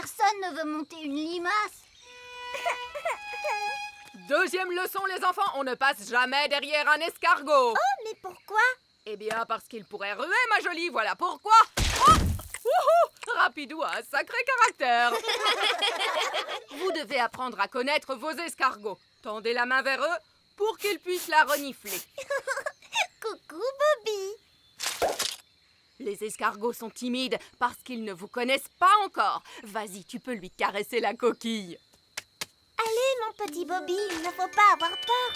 Personne ne veut monter une limace. Deuxième leçon, les enfants, on ne passe jamais derrière un escargot. Oh, mais pourquoi? Eh bien, parce qu'il pourrait ruer, ma jolie, voilà pourquoi. Oh! Wouhou! Rapidou a un sacré caractère. Vous devez apprendre à connaître vos escargots. Tendez la main vers eux pour qu'ils puissent la renifler. Coucou, Bobby. Les escargots sont timides parce qu'ils ne vous connaissent pas encore. Vas-y, tu peux lui caresser la coquille. Allez, mon petit Bobby, il ne faut pas avoir peur.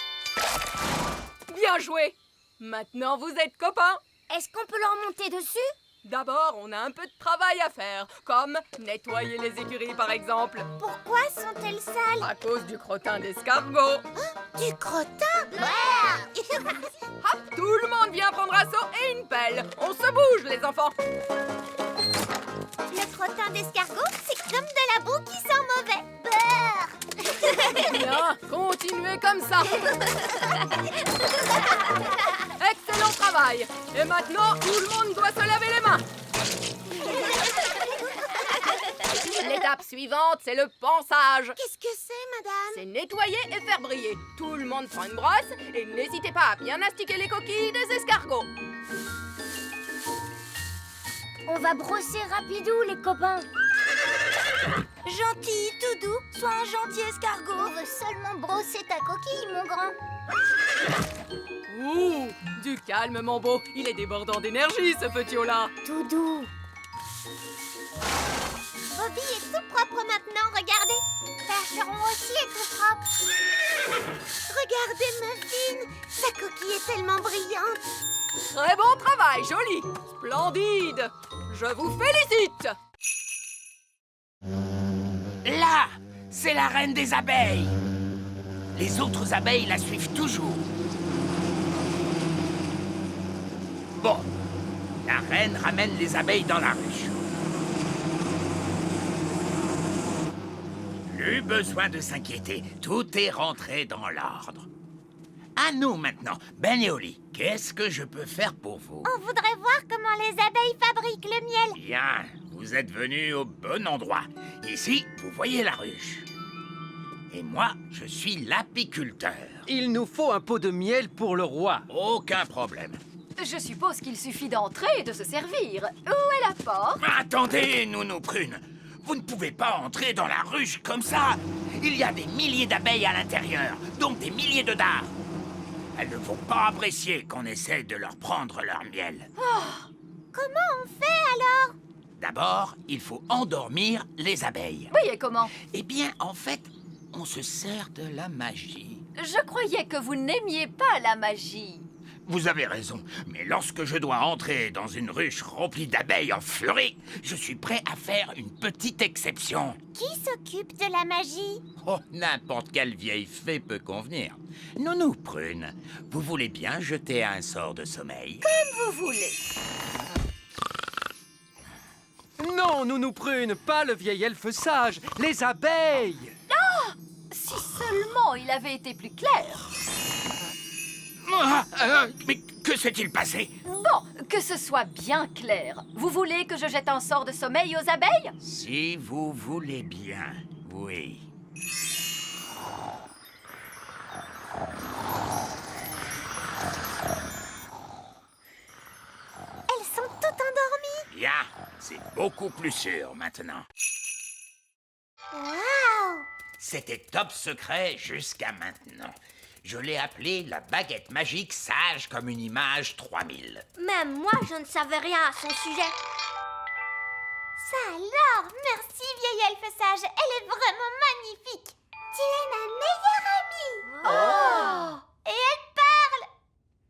Bien joué. Maintenant, vous êtes copains. Est-ce qu'on peut leur monter dessus? D'abord, on a un peu de travail à faire, comme nettoyer les écuries par exemple. Pourquoi sont-elles sales? À cause du crottin d'escargot. Du crottin? Hop, tout le monde vient prendre un seau et une pelle. On se bouge, les enfants. Le crottin d'escargot, c'est comme de la boue qui sent mauvais. Beurre. Bien, continuez comme ça. Excellent travail. Et maintenant, tout le monde doit se laver les mains. L'étape suivante, c'est le pansage. Qu'est-ce que c'est, madame? C'est nettoyer et faire briller. Tout le monde prend une brosse et n'hésitez pas à bien astiquer les coquilles des escargots. On va brosser rapidou, les copains. Gentil, tout doux, sois un gentil escargot. On veut seulement brosser ta coquille, mon grand. Ouh, du calme, mon beau. Il est débordant d'énergie, ce petit-là. Tout doux. Bobby est tout propre maintenant, regardez. Percheron aussi est tout propre. Regardez Muffin, sa coquille est tellement brillante. Très bon travail, joli. Splendide. Je vous félicite. Là, c'est la reine des abeilles. Les autres abeilles la suivent toujours. Bon, la reine ramène les abeilles dans la ruche. Plus besoin de s'inquiéter, tout est rentré dans l'ordre. À nous maintenant, Ben et Oli, qu'est-ce que je peux faire pour vous? On voudrait voir comment les abeilles fabriquent le miel. Bien, vous êtes venus au bon endroit. Ici, vous voyez la ruche. Et moi, je suis l'apiculteur. Il nous faut un pot de miel pour le roi. Aucun problème. Je suppose qu'il suffit d'entrer et de se servir. Où est la porte? Attendez, Nounou Prune. Vous ne pouvez pas entrer dans la ruche comme ça. Il y a des milliers d'abeilles à l'intérieur, donc des milliers de dards. Elles ne vont pas apprécier qu'on essaie de leur prendre leur miel. Comment on fait alors? D'abord, il faut endormir les abeilles. Oui, et comment? Eh bien, en fait, on se sert de la magie. Je croyais que vous n'aimiez pas la magie. Vous avez raison, mais lorsque je dois entrer dans une ruche remplie d'abeilles en furie, je suis prêt à faire une petite exception. Qui s'occupe de la magie? Oh, n'importe quelle vieille fée peut convenir. Nounou Prune, vous voulez bien jeter un sort de sommeil? Vous voulez. Non, Nounou Prune, pas le vieil elfe sage, les abeilles. Si seulement il avait été plus clair. Mais que s'est-il passé? Bon, que ce soit bien clair. Vous voulez que je jette un sort de sommeil aux abeilles? Si vous voulez bien, oui. Elles sont toutes endormies. Bien, c'est beaucoup plus sûr maintenant. Waouh! C'était top secret jusqu'à maintenant. Je l'ai appelé la baguette magique sage comme une image 3000. Même moi, je ne savais rien à son sujet. Ça alors, merci vieille elfe sage, elle est vraiment magnifique. Tu es ma meilleure amie. Oh! Et elle parle.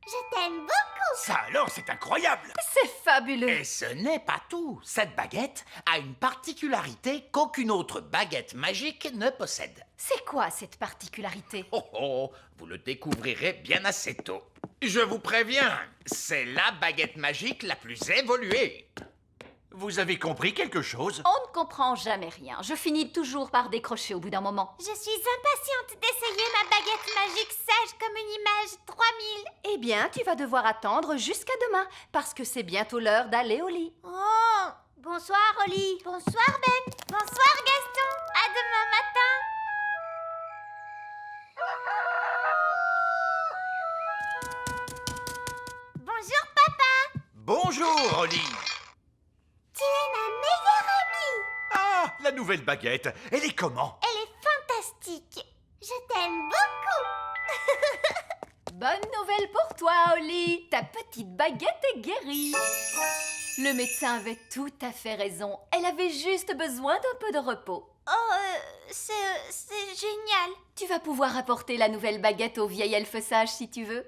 Je t'aime beaucoup. Ça alors, c'est incroyable! C'est fabuleux. Et ce n'est pas tout. Cette baguette a une particularité qu'aucune autre baguette magique ne possède. C'est quoi cette particularité? Oh oh, vous le découvrirez bien assez tôt. Je vous préviens, c'est la baguette magique la plus évoluée. Vous avez compris quelque chose? On ne comprend jamais rien. Je finis toujours par décrocher au bout d'un moment. Je suis impatiente d'essayer ma baguette magique sage comme une image 3000. Eh bien, tu vas devoir attendre jusqu'à demain, parce que c'est bientôt l'heure d'aller au lit. Oh, Bonsoir, Oli. Bonsoir, Ben. Bonsoir, Gaston. À demain matin. Bonjour, papa. Bonjour, Oli. Tu es ma meilleure amie. Ah, la nouvelle baguette. Elle est comment? Elle est fantastique. Je t'aime beaucoup. Bonne nouvelle pour toi, Oli. Ta petite baguette est guérie. Le médecin avait tout à fait raison. Elle avait juste besoin d'un peu de repos. Oh, c'est génial. Tu vas pouvoir apporter la nouvelle baguette au vieil elfe sage si tu veux.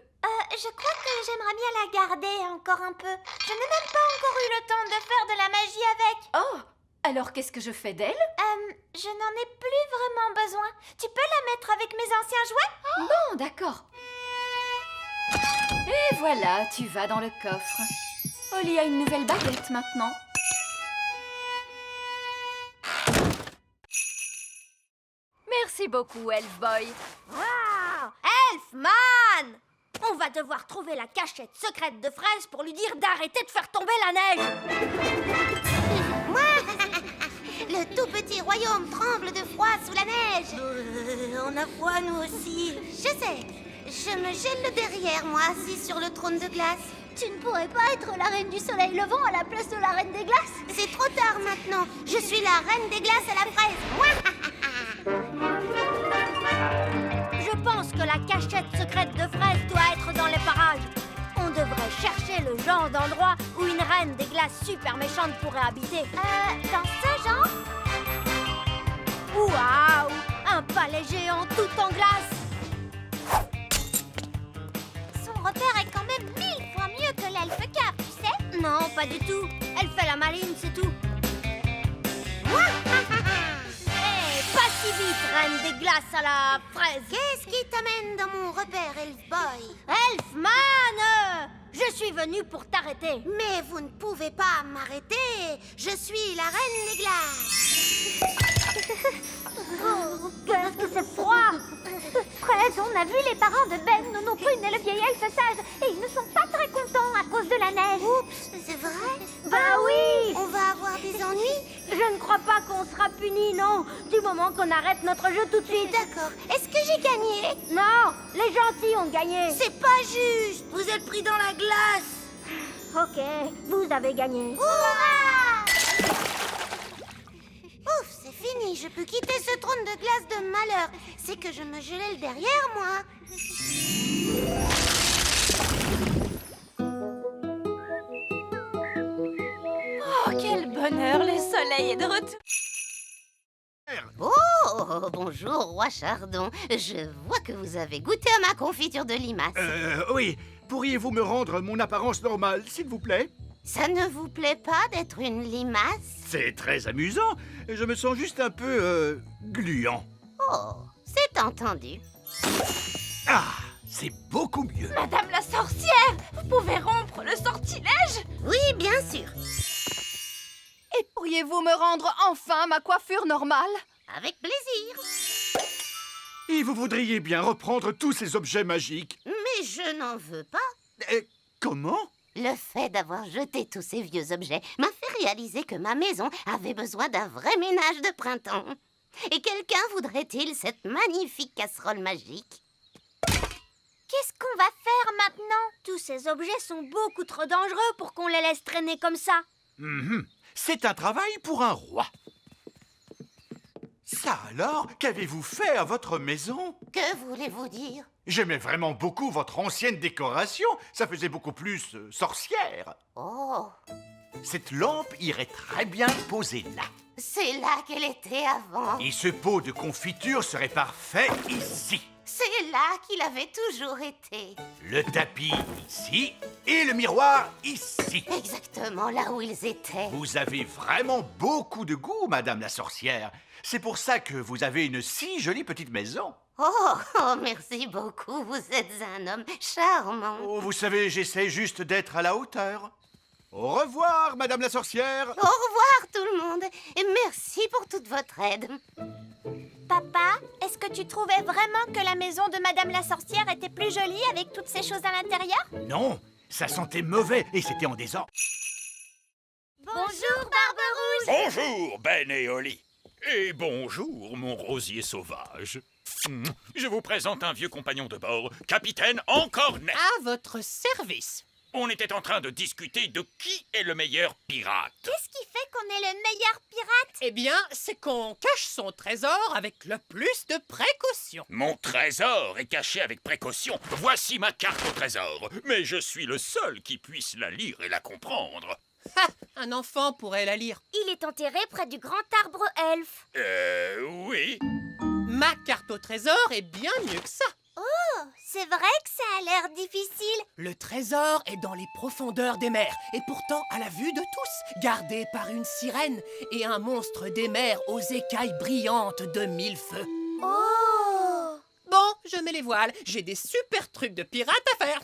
Je crois que j'aimerais bien la garder encore un peu. Je n'ai même pas encore eu le temps de faire de la magie avec. Oh, alors qu'est-ce que je fais d'elle? Je n'en ai plus vraiment besoin. Tu peux la mettre avec mes anciens jouets? Bon, d'accord. Et voilà, tu vas dans le coffre. Oli a une nouvelle baguette maintenant. Merci beaucoup, Elfboy. Waouh! Elfman! On va devoir trouver la cachette secrète de Fraise pour lui dire d'arrêter de faire tomber la neige. Le tout petit royaume tremble de froid sous la neige. On a froid, nous aussi. Je sais. Je me gèle le derrière, moi, assis sur le trône de glace. Tu ne pourrais pas être la reine du soleil levant à la place de la reine des glaces? C'est trop tard maintenant. Je suis la reine des glaces à la fraise. Je pense que la cachette secrète de Fraise doit être dans les parages. On devrait chercher le genre d'endroit où une reine des glaces super méchante pourrait habiter. Dans ce genre? Waouh! Un palais géant tout en glace! Son repère est quand même 1000 fois mieux que l'elfe cave, tu sais? Non, pas du tout. Elle fait la maline, c'est tout. Pas si vite, reine des glaces à la fraise. Qu'est-ce qui t'amène dans mon repère, Elfboy? Elfman! Je suis venue pour t'arrêter. Mais vous ne pouvez pas m'arrêter. Je suis la reine des glaces. Oh, qu'est-ce que c'est froid! Fraise, on a vu les parents de Ben, Nono Prune et le vieil elfe sage, et ils ne sont pas très contents à cause de la neige. Oups, c'est vrai? Bah oui! On va avoir des ennuis? Je ne crois pas qu'on sera punis, non, du moment qu'on arrête notre jeu tout de suite. D'accord. Est-ce que j'ai gagné? Non, les gentils ont gagné. C'est pas juste! Vous êtes pris dans la glace. Ok, vous avez gagné. Hurrah! Ouf, c'est fini, je peux quitter ce trône de glace de malheur. C'est que je me gelais le derrière, moi. Oh, quel bonheur, le soleil est de retour. Oh, bonjour, roi Chardon. Je vois que vous avez goûté à ma confiture de limace. Oui. Pourriez-vous me rendre mon apparence normale, s'il vous plaît? Ça ne vous plaît pas d'être une limace? C'est très amusant. Je me sens juste un peu, gluant. Oh, c'est entendu. Ah, c'est beaucoup mieux. Madame la sorcière, vous pouvez rompre le sortilège? Oui, bien sûr. Et pourriez-vous me rendre enfin ma coiffure normale? Avec plaisir. Et vous voudriez bien reprendre tous ces objets magiques. Mais je n'en veux pas. Comment? Le fait d'avoir jeté tous ces vieux objets m'a fait réaliser que ma maison avait besoin d'un vrai ménage de printemps. Et quelqu'un voudrait-il cette magnifique casserole magique? Qu'est-ce qu'on va faire maintenant? Tous ces objets sont beaucoup trop dangereux pour qu'on les laisse traîner comme ça. C'est un travail pour un roi. Ça alors, qu'avez-vous fait à votre maison? Que voulez-vous dire? J'aimais vraiment beaucoup votre ancienne décoration. Ça faisait beaucoup plus sorcière. Oh, Cette lampe irait très bien posée là. c'est là qu'elle était avant. Et ce pot de confiture serait parfait ici. C'est là qu'il avait toujours été. Le tapis ici et le miroir ici. Exactement là où ils étaient. Vous avez vraiment beaucoup de goût, Madame la sorcière. C'est pour ça que vous avez une si jolie petite maison. Oh, merci beaucoup. Vous êtes un homme charmant. Oh, vous savez, j'essaie juste d'être à la hauteur. Au revoir, Madame la sorcière. Au revoir tout le monde et merci pour toute votre aide. Papa, est-ce que tu trouvais vraiment que la maison de Madame la sorcière était plus jolie avec toutes ces choses à l'intérieur? Non, ça sentait mauvais et c'était en désordre. Bonjour, Barberousse! Bonjour, Ben et Oli. Et bonjour, mon rosier sauvage. Je vous présente un vieux compagnon de bord, Capitaine Encornet. À votre service. On était en train de discuter de qui est le meilleur pirate. Qu'est-ce qui fait qu'on est le meilleur pirate? Eh bien, c'est qu'on cache son trésor avec le plus de précaution. Mon trésor est caché avec précaution. Voici ma carte au trésor. Mais je suis le seul qui puisse la lire et la comprendre. Ha! Un enfant pourrait la lire. Il est enterré près du grand arbre elfe. Oui. Ma carte au trésor est bien mieux que ça. Oh, c'est vrai que ça a l'air difficile. Le trésor est dans les profondeurs des mers, et pourtant à la vue de tous, gardé par une sirène et un monstre des mers aux écailles brillantes de 1000 feux. Oh! Bon, je mets les voiles, j'ai des super trucs de pirate à faire.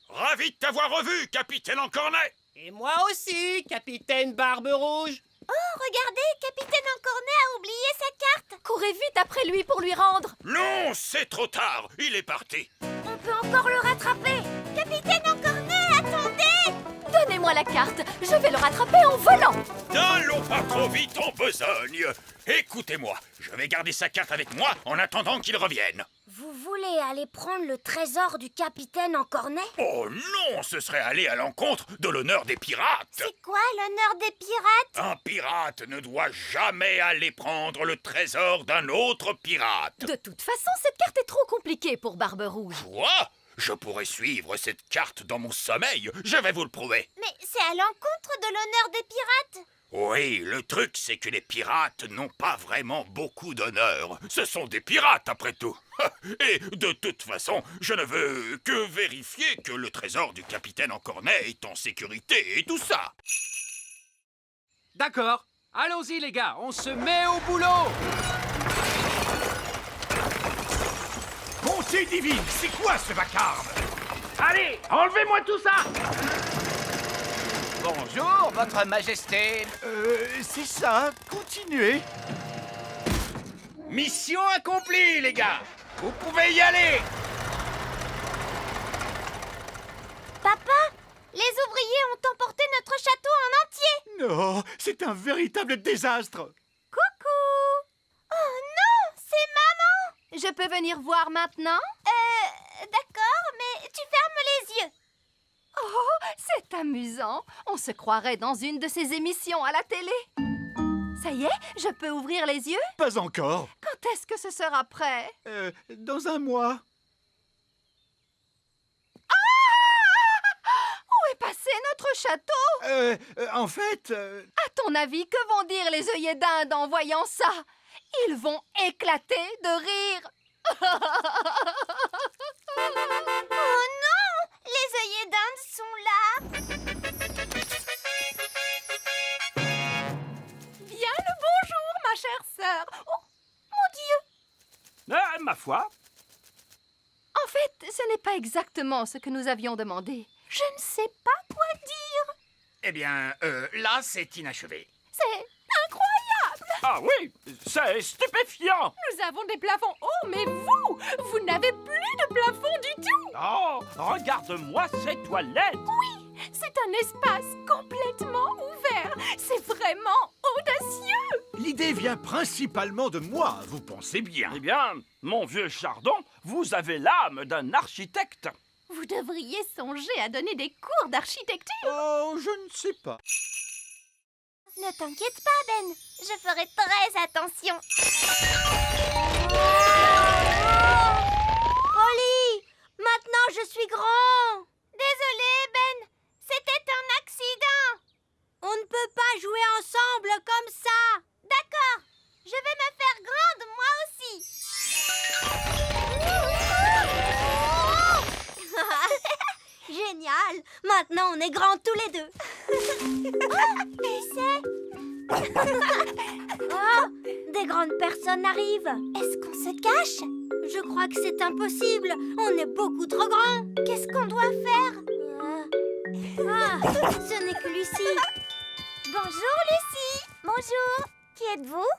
Ravi de t'avoir revu, Capitaine Encornet. Et moi aussi, capitaine Barbe Rouge. Oh, regardez, Capitaine Encornet a oublié sa carte. Courez vite après lui pour lui rendre. Non, c'est trop tard. Il est parti. On peut encore le rattraper. Capitaine Encornet, attendez! Donnez-moi la carte, je vais le rattraper en volant. N'allons pas trop vite en besogne. Écoutez-moi, je vais garder sa carte avec moi en attendant qu'il revienne. Vous voulez aller prendre le trésor du Capitaine Encornet? Oh non, ce serait aller à l'encontre de l'honneur des pirates. C'est quoi l'honneur des pirates? Un pirate ne doit jamais aller prendre le trésor d'un autre pirate. De toute façon, cette carte est trop compliquée pour Barbe Rouge. Quoi? Je pourrais suivre cette carte dans mon sommeil. Je vais vous le prouver. Mais c'est à l'encontre de l'honneur des pirates. Oui, le truc, c'est que les pirates n'ont pas vraiment beaucoup d'honneur. Ce sont des pirates, après tout. Et de toute façon, je ne veux que vérifier que le trésor du capitaine Encornet est en sécurité et tout ça. D'accord. Allons-y, les gars, on se met au boulot. Bonté divine, c'est quoi ce vacarme? Allez, enlevez-moi tout ça! Bonjour, votre majesté. C'est ça, continuez. Mission accomplie, les gars! Vous pouvez y aller! Papa, les ouvriers ont emporté notre château en entier. Non, c'est un véritable désastre. Coucou! Oh non, c'est maman! Je peux venir voir maintenant? D'accord, mais tu fermes les yeux. Oh, c'est amusant. On se croirait dans une de ces émissions à la télé. Ça y est, je peux ouvrir les yeux? Pas encore. Quand est-ce que ce sera prêt? Dans un mois. Où est passé notre château? En fait... À ton avis, que vont dire les œillets d'Inde en voyant ça? Ils vont éclater de rire. Oh non! Les œillets d'Inde sont là. Bien le bonjour, ma chère sœur. Oh, mon Dieu! Ma foi, En fait, ce n'est pas exactement ce que nous avions demandé. Je ne sais pas quoi dire. Eh bien, là, c'est inachevé. C'est incroyable! ah oui, c'est stupéfiant! Nous avons des plafonds hauts, mais vous n'avez plus de plafond du tout. Oh, regarde-moi ces toilettes! C'est un espace complètement ouvert. C'est vraiment audacieux. L'idée vient principalement de moi, vous pensez bien. Eh bien, mon vieux Chardon, vous avez l'âme d'un architecte. Vous devriez songer à donner des cours d'architecture. Oh, je ne sais pas. Ne t'inquiète pas, Ben. Je ferai très attention. Holly, maintenant je suis grand. Désolé, Ben. C'était un accident. On ne peut pas jouer ensemble comme ça. D'accord. Je vais me faire grande, moi aussi. Génial. Maintenant, on est grands tous les deux. Et c'est... Oh, des grandes personnes arrivent. Est-ce qu'on se cache? Je crois que c'est impossible. On est beaucoup trop grands. Qu'est-ce qu'on doit faire? Ce n'est que Lucie. Bonjour, Lucie. Bonjour. Qui êtes-vous?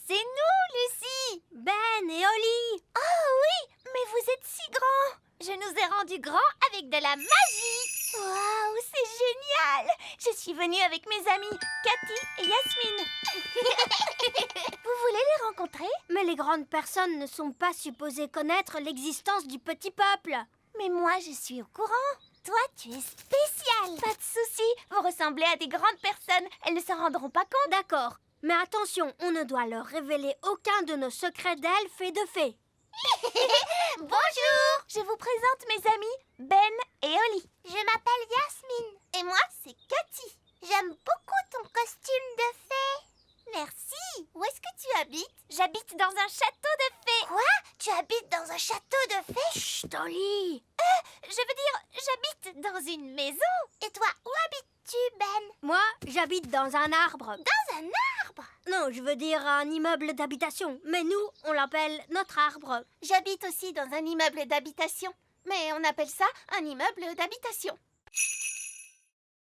C'est nous, Lucie. Ben et Holly. Oh oui, mais vous êtes si grands. Je nous ai rendus grands avec de la magie. Waouh, c'est génial! Je suis venue avec mes amis, Cathy et Yasmine. Vous voulez les rencontrer? Mais les grandes personnes ne sont pas supposées connaître l'existence du petit peuple. Mais moi, je suis au courant. Toi, tu es spécial. Pas de souci, vous ressemblez à des grandes personnes. Elles ne s'en rendront pas compte. D'accord, mais attention, on ne doit leur révéler aucun de nos secrets d'elfes et de fées. Bonjour! Je vous présente mes amis, Ben et Oli. Je m'appelle Yasmine. Et moi, c'est Cathy. J'aime beaucoup ton costume de fée. Merci. Où est-ce que tu habites? J'habite dans un château de fées. Quoi? Tu habites dans un château de fées? Chut, Oli! Je veux dire, j'habite dans une maison. Et toi, où habites-tu, Ben? Moi, j'habite dans un arbre. Dans un arbre? Non, je veux dire un immeuble d'habitation. Mais nous, on l'appelle notre arbre. J'habite aussi dans un immeuble d'habitation. Mais on appelle ça un immeuble d'habitation.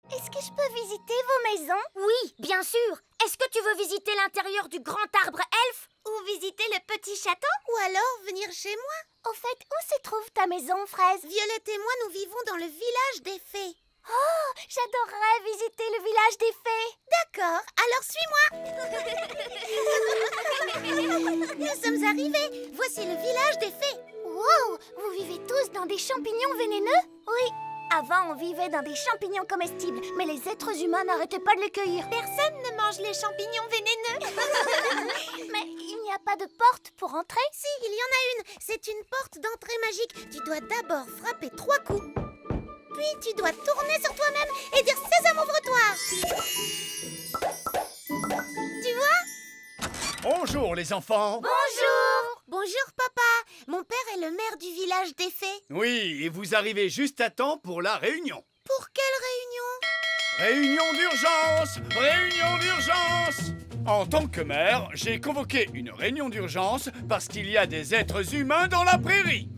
Est-ce que je peux visiter vos maisons? Oui, bien sûr. Est-ce que tu veux visiter l'intérieur du grand arbre elfe? Ou visiter le petit château? Ou alors venir chez moi? Au fait, où se trouve ta maison, Fraise? Violette et moi, nous vivons dans le village des fées. Oh, j'adorerais visiter le village des fées. D'accord, alors suis-moi. Nous sommes arrivés. Voici le village des fées. Wow, vous vivez tous dans des champignons vénéneux? Oui. Avant, on vivait dans des champignons comestibles, mais les êtres humains n'arrêtaient pas de les cueillir. Personne ne mange les champignons vénéneux. Mais il n'y a pas de porte pour entrer? Si, il y en a une. C'est une porte d'entrée magique. Tu dois d'abord frapper 3 coups. Puis tu dois tourner sur toi-même et dire « Sésame, ouvre-toi » Tu vois? Bonjour les enfants. Bonjour! Bonjour, papa. Mon père est le maire du village des fées. Oui, et vous arrivez juste à temps pour la réunion. Pour quelle réunion? Réunion d'urgence! Réunion d'urgence! En tant que maire, j'ai convoqué une réunion d'urgence parce qu'il y a des êtres humains dans la prairie.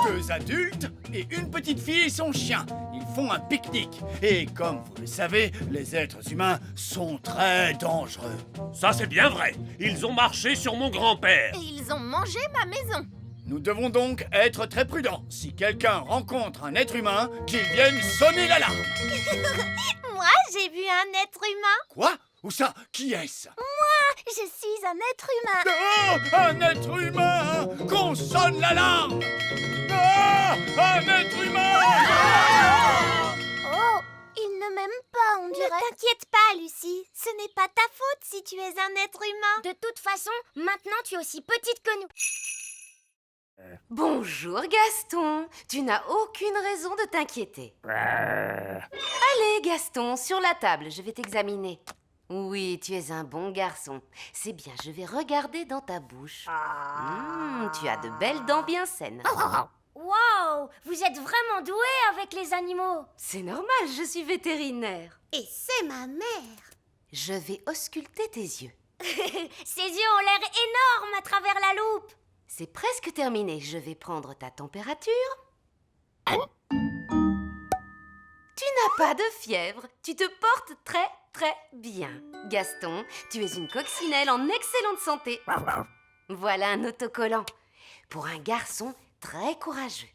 2 adultes et une petite fille et son chien. Ils font un pique-nique. Et comme vous le savez, les êtres humains sont très dangereux. Ça, c'est bien vrai. Ils ont marché sur mon grand-père. Et ils ont mangé ma maison. Nous devons donc être très prudents. Si quelqu'un rencontre un être humain, qu'il vienne sonner l'alarme. Moi, j'ai vu un être humain. Quoi? Où ça? Qui est-ce? Moi, je suis un être humain. Oh, un être humain! Qu'on sonne l'alarme! Ah, un être humain! Oh, il ne m'aime pas, on dirait. Ne t'inquiète pas, Lucie. Ce n'est pas ta faute si tu es un être humain. De toute façon, maintenant tu es aussi petite que nous. Bonjour Gaston, tu n'as aucune raison de t'inquiéter. Allez Gaston, sur la table, je vais t'examiner. Oui, tu es un bon garçon. C'est bien, je vais regarder dans ta bouche. Tu as de belles dents bien saines. Waouh, vous êtes vraiment doué avec les animaux. C'est normal, je suis vétérinaire. Et c'est ma mère. Je vais ausculter tes yeux. Ses yeux ont l'air énormes à travers la loupe. C'est presque terminé, je vais prendre ta température. Tu n'as pas de fièvre, tu te portes très très bien. Gaston, tu es une coccinelle en excellente santé. Voilà un autocollant pour un garçon très courageux.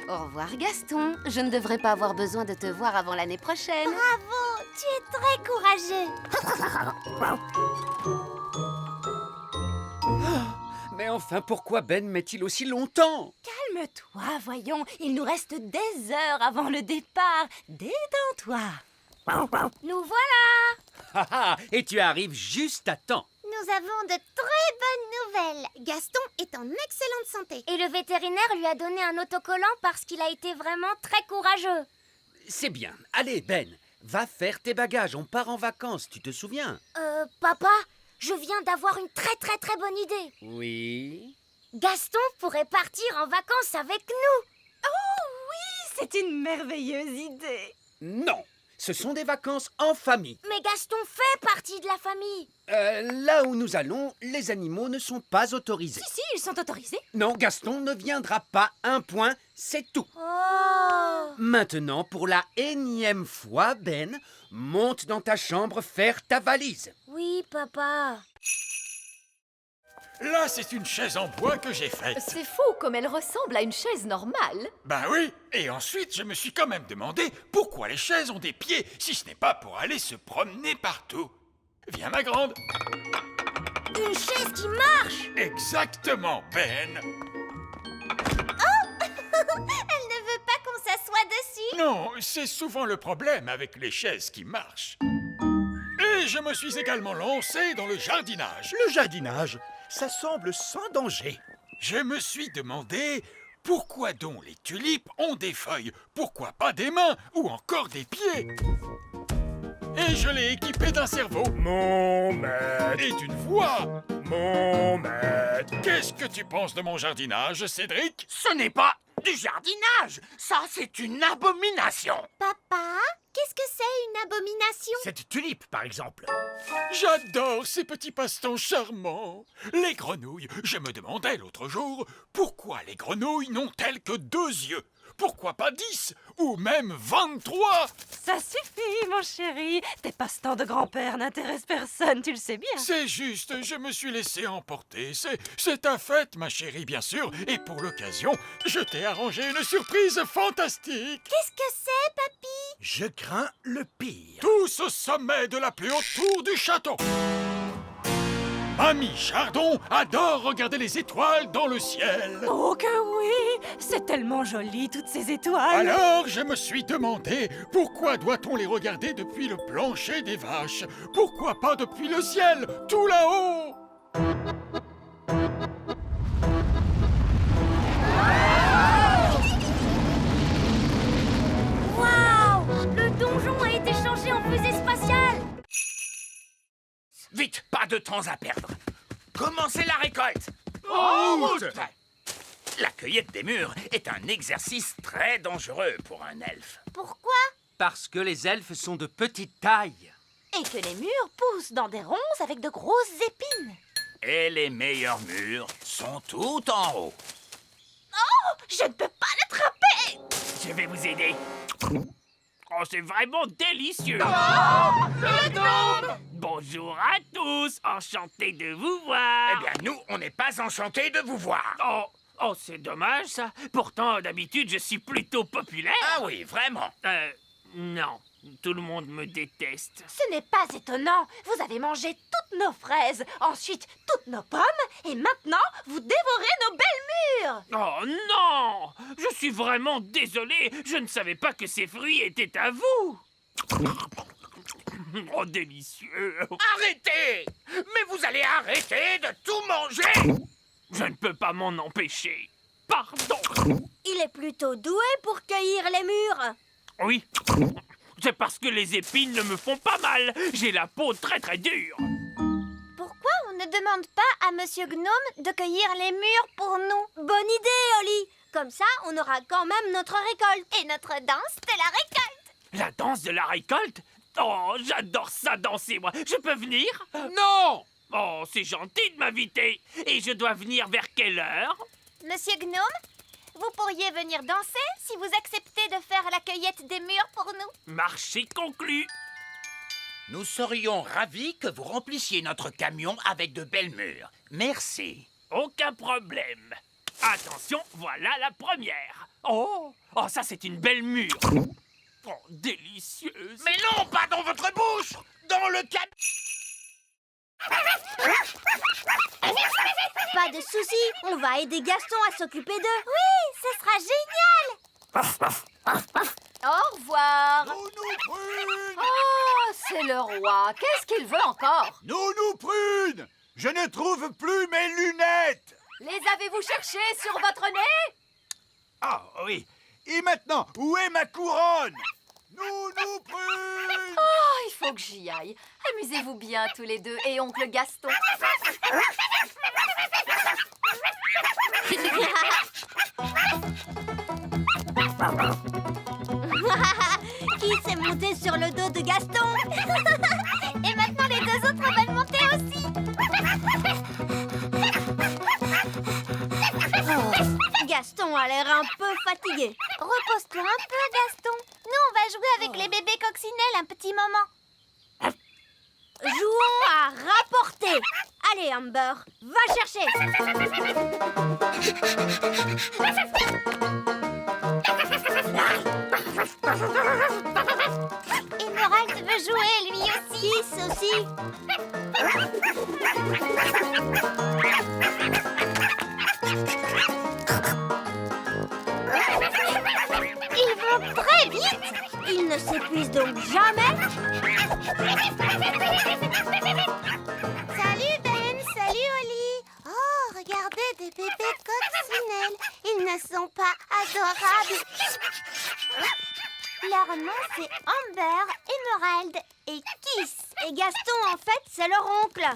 Au revoir Gaston, je ne devrais pas avoir besoin de te voir avant l'année prochaine. Bravo, tu es très courageux. Mais enfin, pourquoi Ben met-il aussi longtemps? Calme-toi, voyons. Il nous reste des heures avant le départ. Détends-toi. Nous voilà. Ah ah, et tu arrives juste à temps. Nous avons de très bonnes nouvelles. Gaston est en excellente santé. Et le vétérinaire lui a donné un autocollant parce qu'il a été vraiment très courageux. C'est bien. Allez, Ben, va faire tes bagages. On part en vacances, tu te souviens? Papa, je viens d'avoir une très très très bonne idée. Oui. Gaston pourrait partir en vacances avec nous. C'est une merveilleuse idée. Non, ce sont des vacances en famille. Mais Gaston fait partie de la famille. Là où nous allons, les animaux ne sont pas autorisés. Si, ils sont autorisés. Non, Gaston ne viendra pas. Un point, c'est tout. Oh. Maintenant, pour la énième fois, Ben, monte dans ta chambre faire ta valise. Oui, papa. Là, c'est une chaise en bois que j'ai faite. C'est fou comme elle ressemble à une chaise normale. Ben oui, et ensuite, je me suis quand même demandé pourquoi les chaises ont des pieds, si ce n'est pas pour aller se promener partout. Viens, ma grande. Une chaise qui marche! Exactement, Ben. Elle ne veut pas qu'on s'assoie dessus. Non, c'est souvent le problème avec les chaises qui marchent. Et je me suis également lancé dans le jardinage. Le jardinage, ça semble sans danger. Je me suis demandé pourquoi donc les tulipes ont des feuilles, pourquoi pas des mains ou encore des pieds. Et je l'ai équipé d'un cerveau. Mon maître. Et d'une voix. Mon maître. Qu'est-ce que tu penses de mon jardinage, Cédric? Ce n'est pas du jardinage. Ça, c'est une abomination. Papa, qu'est-ce que c'est une abomination? Cette tulipe, par exemple. J'adore ces petits passe-temps charmants. Les grenouilles. Je me demandais l'autre jour, pourquoi les grenouilles n'ont-elles que 2 yeux? Pourquoi pas 10 ou même 23? Ça suffit, mon chéri. Tes passe-temps de grand-père n'intéressent personne, tu le sais bien. C'est juste, je me suis laissé emporter. C'est ta fête, ma chérie, bien sûr. Et pour l'occasion, je t'ai arrangé une surprise fantastique. Qu'est-ce que c'est, papy? Je crains le pire. Tous au sommet de la plus haute tour du château. Mamie Chardon adore regarder les étoiles dans le ciel. Oh que oui! C'est tellement joli, toutes ces étoiles. Alors, je me suis demandé, pourquoi doit-on les regarder depuis le plancher des vaches? Pourquoi pas depuis le ciel, tout là-haut? Waouh! Le donjon a été changé en fusée spatiale! Vite, pas de temps à perdre. Commencez la récolte. En route! La cueillette des mûres est un exercice très dangereux pour un elfe. Pourquoi? Parce que les elfes sont de petite taille. Et que les mûres poussent dans des ronces avec de grosses épines. Et les meilleurs mûres sont tout en haut. Oh! Je ne peux pas l'attraper! Je vais vous aider. Oh, c'est vraiment délicieux. Le gnome! Bonjour à tous. Enchanté de vous voir. Eh bien, nous, on n'est pas enchantés de vous voir. Oh, c'est dommage, ça. Pourtant, d'habitude, je suis plutôt populaire. Ah oui, vraiment. Non. Tout le monde me déteste. Ce n'est pas étonnant. Vous avez mangé toutes nos fraises, ensuite toutes nos pommes, et maintenant, vous dévorez nos belles mûres. Oh non! Je suis vraiment désolé. Je ne savais pas que ces fruits étaient à vous. Oh, délicieux. Arrêtez! Mais vous allez arrêter de tout manger! Je ne peux pas m'en empêcher. Pardon. Il est plutôt doué pour cueillir les mûres. Oui. C'est parce que les épines ne me font pas mal. J'ai la peau très très dure. Pourquoi on ne demande pas à Monsieur Gnome de cueillir les mûres pour nous? Bonne idée, Oli. Comme ça, on aura quand même notre récolte. Et notre danse de la récolte. La danse de la récolte? Oh, j'adore ça danser, moi. Je peux venir? Non! Oh, c'est gentil de m'inviter. Et je dois venir vers quelle heure? Monsieur Gnome, vous pourriez venir danser si vous acceptez de faire la cueillette des mûres pour nous. Marché conclu. Nous serions ravis que vous remplissiez notre camion avec de belles mûres. Merci. Aucun problème. Attention, voilà la première. Oh, ça c'est une belle mûre. Oh, délicieuse. Mais non, pas dans votre bouche! Dans le camion! Pas de souci, on va aider Gaston à s'occuper d'eux. Oui, ce sera génial. Au revoir. Nounou Prune! Oh, c'est le roi. Qu'est-ce qu'il veut encore? Nounou Prune! Je ne trouve plus mes lunettes! Les avez-vous cherchées sur votre nez? Ah oui. Et maintenant, où est ma couronne? Nounou Prune! Oh, il faut que j'y aille. Amusez-vous bien tous les deux et oncle Gaston. Qui s'est monté sur le dos de Gaston? Et maintenant les deux autres veulent monter aussi. Oh, Gaston a l'air un peu fatigué. Repose-toi un peu, Gaston. Nous, on va jouer avec les bébés coccinelles un petit moment. Jouons à rapporter. Allez, Amber, va chercher. Emerald veut jouer, lui aussi. Kiss aussi. Ils vont très vite. Ils ne s'épuisent donc jamais. Salut Ben, salut Oli. Oh, regardez des bébés coccinelles. Ils ne sont pas adorables. Leur nom c'est Amber, Emerald et Kiss. Et Gaston, en fait, c'est leur oncle.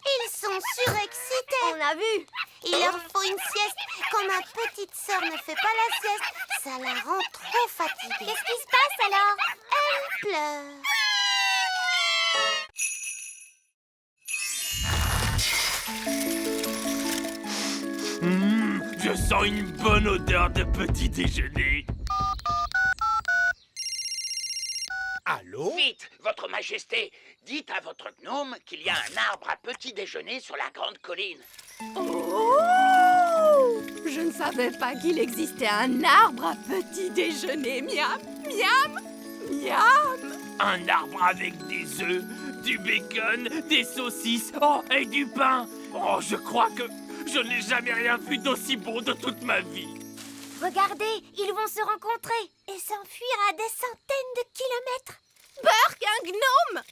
Ils sont surexcités. On a vu. Il leur faut une sieste. Quand ma petite sœur ne fait pas la sieste, ça la rend trop fatiguée. Qu'est-ce qui se passe alors? Elle pleure. Je sens une bonne odeur de petit déjeuner. Allô? Vite, votre majesté, dites à votre gnome qu'il y a un arbre à petit déjeuner sur la grande colline. Oh! Je ne savais pas qu'il existait un arbre à petit déjeuner. Miam, miam, miam. Un arbre avec des œufs, du bacon, des saucisses, oh, et du pain. Oh, je crois que je n'ai jamais rien vu d'aussi bon de toute ma vie. Regardez, ils vont se rencontrer et s'enfuir à des centaines de kilomètres. Burk, un gnome!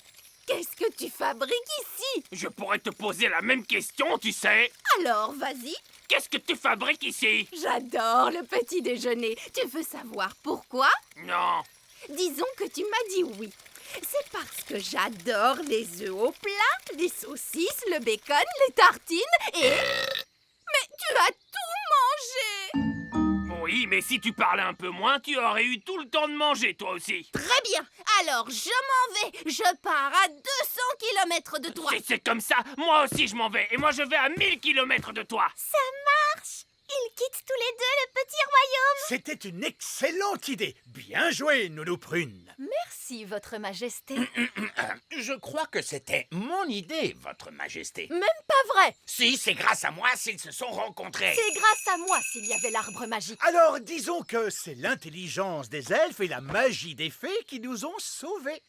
Qu'est-ce que tu fabriques ici? Je pourrais te poser la même question, tu sais. Alors, vas-y. Qu'est-ce que tu fabriques ici? J'adore le petit déjeuner. Tu veux savoir pourquoi? Non. Disons que tu m'as dit oui. C'est parce que j'adore les œufs au plat, les saucisses, le bacon, les tartines et... Mais tu as tout mangé! Oui, mais si tu parlais un peu moins, tu aurais eu tout le temps de manger, toi aussi. Très bien. Alors, je m'en vais. Je pars à 200 km de toi. Si c'est comme ça, moi aussi je m'en vais. Et moi je vais à 1000 km de toi. Ça marche. Ils quittent tous les deux le petit royaume. C'était une excellente idée. Bien joué, Nounou Prune. Merci, votre majesté. Je crois que c'était mon idée, votre majesté. Même pas vrai. Si, c'est grâce à moi s'ils se sont rencontrés. C'est grâce à moi s'il y avait l'arbre magique. Alors, disons que c'est l'intelligence des elfes et la magie des fées qui nous ont sauvés.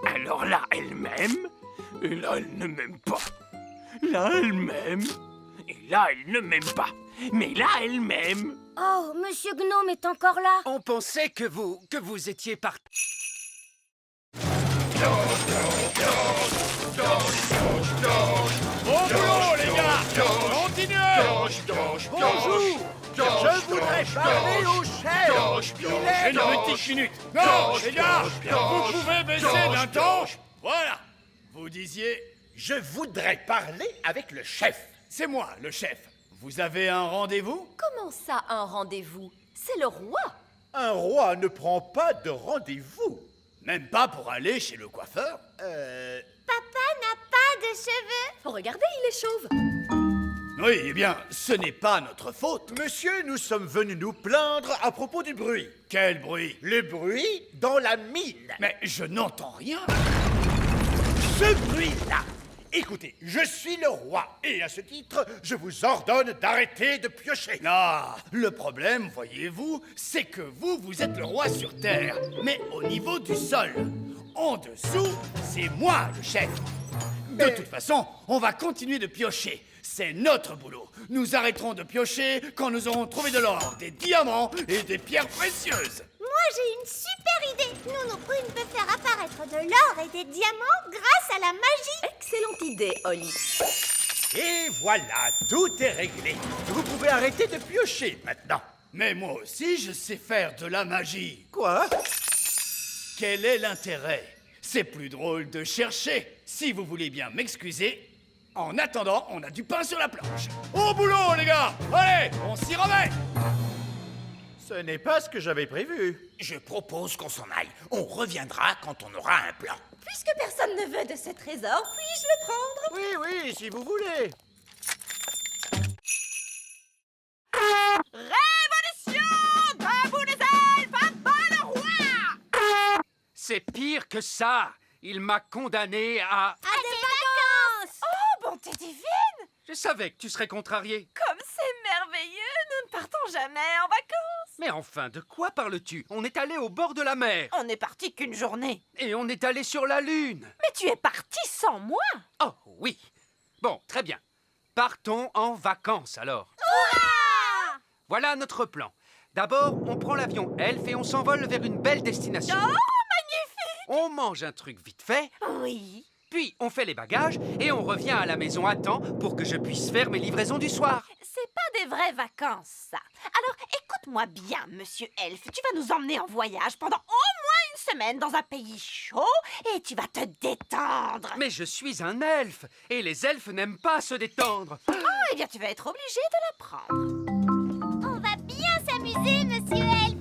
Alors là, elle m'aime. Et là, elle ne m'aime pas. Là, elle m'aime. Et là, elle ne m'aime pas. Mais là, elle m'aime. Oh, Monsieur Gnome est encore là. On pensait que vous étiez parti. Bon boulot, les gars. Continuez. Bonjour. Je voudrais parler au chef. Une petite minute. Non, les gars, vous pouvez baisser d'un ton. Voilà. Vous disiez... Je voudrais parler avec le chef. C'est moi, le chef. Vous avez un rendez-vous? Comment ça, un rendez-vous? C'est le roi. Un roi ne prend pas de rendez-vous. Même pas pour aller chez le coiffeur? Papa n'a pas de cheveux. Regardez, il est chauve. Oui, eh bien, ce n'est pas notre faute. Monsieur, nous sommes venus nous plaindre à propos du bruit. Quel bruit? Le bruit dans la mine. Mais je n'entends rien. Ce bruit-là. Écoutez, je suis le roi, et à ce titre, je vous ordonne d'arrêter de piocher. Non, le problème, voyez-vous, c'est que vous êtes le roi sur Terre, mais au niveau du sol. En dessous, c'est moi le chef. De toute façon, on va continuer de piocher. C'est notre boulot. Nous arrêterons de piocher quand nous aurons trouvé de l'or, des diamants et des pierres précieuses. Moi, j'ai une super idée. Nounou Prune peut faire apparaître de l'or et des diamants grâce à la magie. Excellente idée, Oli. Et voilà, tout est réglé. Vous pouvez arrêter de piocher maintenant. Mais moi aussi, je sais faire de la magie. Quoi? Quel est l'intérêt? C'est plus drôle de chercher. Si vous voulez bien m'excuser, en attendant, on a du pain sur la planche. Au boulot, les gars! Allez, on s'y remet! Ce n'est pas ce que j'avais prévu. Je propose qu'on s'en aille. On reviendra quand on aura un plan. Puisque personne ne veut de ce trésor, puis-je le prendre? Oui, si vous voulez. Révolution! Debout des elfes, à bas le roi! C'est pire que ça. Il m'a condamné à... À des vacances! Oh, bonté divine! Je savais que tu serais contrarié. Comme c'est merveilleux, nous ne partons jamais en vacances. Mais enfin, de quoi parles-tu? On est allé au bord de la mer. On n'est parti qu'une journée. Et on est allé sur la Lune. Mais tu es parti sans moi. Oh, oui. Bon, très bien. Partons en vacances, alors. Hurrah! Voilà notre plan. D'abord, on prend l'avion Elf et on s'envole vers une belle destination. Oh, magnifique! On mange un truc vite fait. Oui. Puis, on fait les bagages et on revient à la maison à temps pour que je puisse faire mes livraisons du soir. C'est pas des vraies vacances, ça. Alors, écoute-moi bien, monsieur Elf. Tu vas nous emmener en voyage pendant au moins une semaine dans un pays chaud et tu vas te détendre. Mais je suis un elfe et les elfes n'aiment pas se détendre. Oh, eh bien, tu vas être obligé de l'apprendre. On va bien s'amuser, monsieur Elf.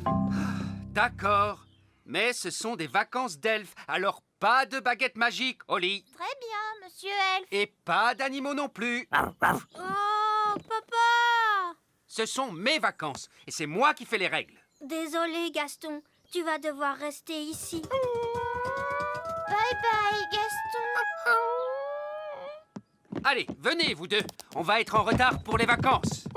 D'accord. Mais ce sont des vacances d'elfes, alors pas de baguette magique, Holly. Très bien, monsieur Elf. Et pas d'animaux non plus. Oh, papa! Ce sont mes vacances et c'est moi qui fais les règles. Désolé, Gaston. Tu vas devoir rester ici. Bye bye, Gaston. Allez, venez vous deux. On va être en retard pour les vacances.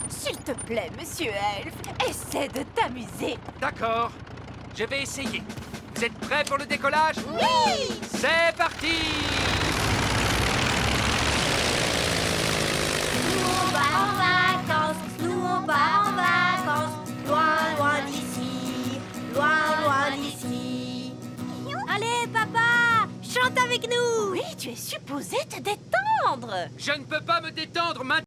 S'il te plaît, monsieur Elf, essaie de t'amuser. D'accord. Je vais essayer. Vous êtes prêts pour le décollage? Oui! C'est parti! Nous, on va en vacances. Nous, on va en vacances. Loin, loin d'ici. Loin, loin d'ici. Allez, papa! Chante avec nous! Oui, tu es supposé te détendre. Je ne peux pas me détendre maintenant.